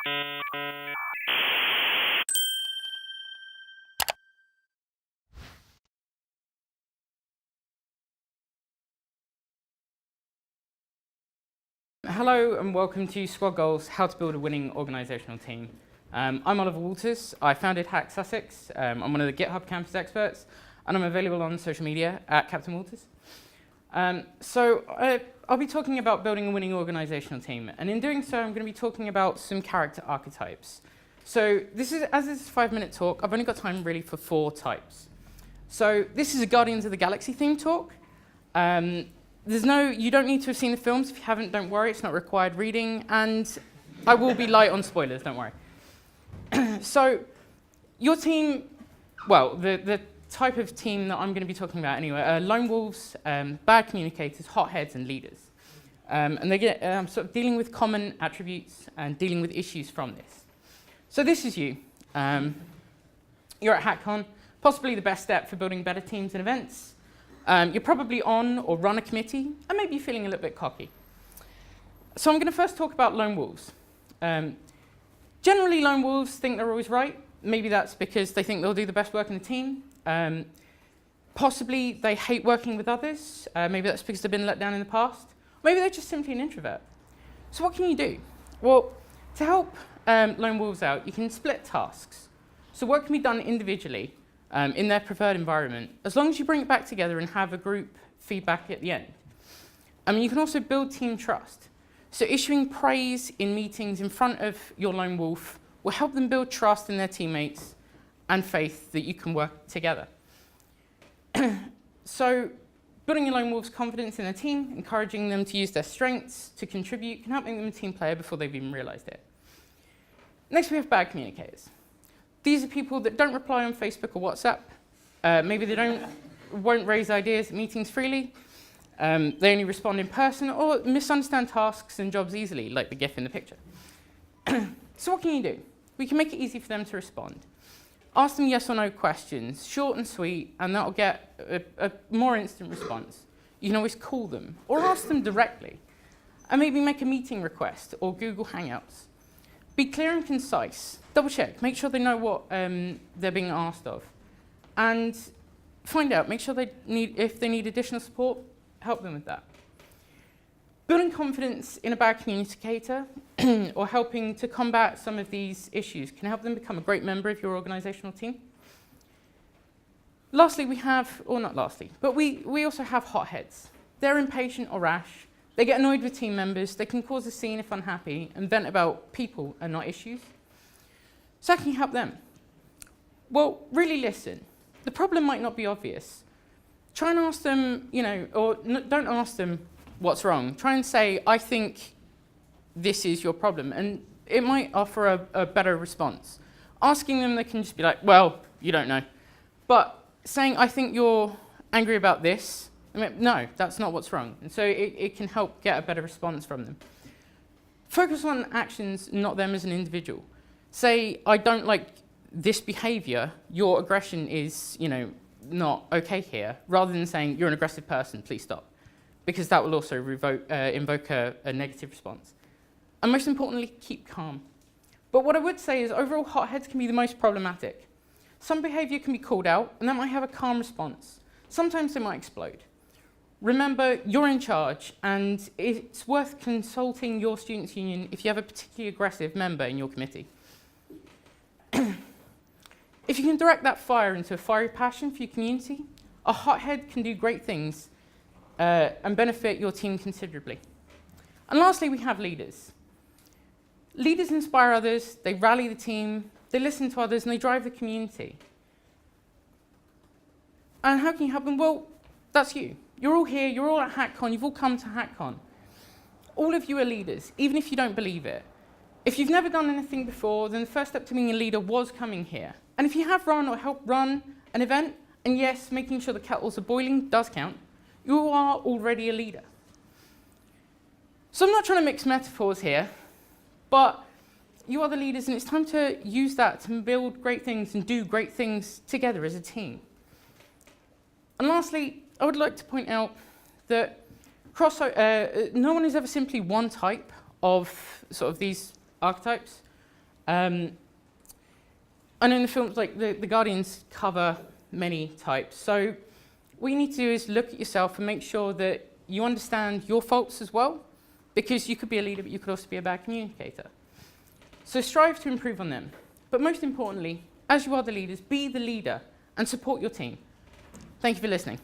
Hello and welcome to Squad Goals, How to Build a Winning Organisational Team. I'm Oliver Walters. I founded Hack Sussex. I'm one of the GitHub campus experts, and I'm available on social media at Captain Walters. I'll be talking about building a winning organisational team, and in doing so, I'm going to be talking about some character archetypes. So as this is a 5-minute talk, I've only got time really for 4 types. So this is a Guardians of the Galaxy themed talk. You don't need to have seen the films. If you haven't, don't worry, it's not required reading, and I will be light on spoilers, don't worry. So your team, well, the type of team that I'm going to be talking about anyway are lone wolves, bad communicators, hotheads, and leaders. And they get sort of dealing with common attributes and dealing with issues from this. So this is you. You're at Hackcon, possibly the best step for building better teams and events. You're probably on or run a committee, and maybe you're feeling a little bit cocky. So I'm going to first talk about lone wolves. Generally, lone wolves think they're always right. Maybe that's because they think they'll do the best work in the team. Possibly they hate working with others. Maybe that's because they've been let down in the past. Maybe they're just simply an introvert. So what can you do? Well, to help lone wolves out, you can split tasks. So work can be done individually in their preferred environment, as long as you bring it back together and have a group feedback at the end. You can also build team trust. So issuing praise in meetings in front of your lone wolf will help them build trust in their teammates and faith that you can work together. So building your lone wolf's confidence in their team, encouraging them to use their strengths to contribute, can help make them a team player before they've even realized it. Next, we have bad communicators. These are people that don't reply on Facebook or WhatsApp. Maybe they won't raise ideas at meetings freely. They only respond in person or misunderstand tasks and jobs easily, like the GIF in the picture. So what can you do? We can make it easy for them to respond. Ask them yes or no questions, short and sweet, and that'll get a more instant response. You can always call them or ask them directly. And maybe make a meeting request or Google Hangouts. Be clear and concise. Double check. Make sure they know what they're being asked of. And find out. Make sure if they need additional support, help them with that. Building confidence in a bad communicator or helping to combat some of these issues can help them become a great member of your organisational team. Lastly, we have, or not lastly, but we also have hotheads. They're impatient or rash. They get annoyed with team members. They can cause a scene if unhappy and vent about people and not issues. So how can you help them? Well, really listen. The problem might not be obvious. Try and ask them, don't ask them what's wrong. Try and say, I think this is your problem, and it might offer a better response. Asking them, they can just be like, well, you don't know. But saying, I think you're angry about this, no, that's not what's wrong. And so it can help get a better response from them. Focus on actions, not them as an individual. Say, I don't like this behavior, your aggression is, not okay here, rather than saying, you're an aggressive person, please stop. Because that will also invoke a negative response. And most importantly, keep calm. But what I would say is overall hotheads can be the most problematic. Some behavior can be called out, and that might have a calm response. Sometimes they might explode. Remember, you're in charge, and it's worth consulting your students' union if you have a particularly aggressive member in your committee. If you can direct that fire into a fiery passion for your community, a hothead can do great things and benefit your team considerably. And lastly, we have leaders. Leaders inspire others, they rally the team, they listen to others, and they drive the community. And how can you help them? Well, that's you. You're all here, you're all at Hackcon, you've all come to Hackcon. All of you are leaders, even if you don't believe it. If you've never done anything before, then the first step to being a leader was coming here. And if you have run or helped run an event, and yes, making sure the kettles are boiling does count, you are already a leader. So I'm not trying to mix metaphors here, but you are the leaders, and it's time to use that to build great things and do great things together as a team. And lastly, I would like to point out that no one is ever simply one type of sort of these archetypes. And in the films, like the Guardians cover many types. So what you need to do is look at yourself and make sure that you understand your faults as well, because you could be a leader, but you could also be a bad communicator. So strive to improve on them. But most importantly, as you are the leaders, be the leader and support your team. Thank you for listening.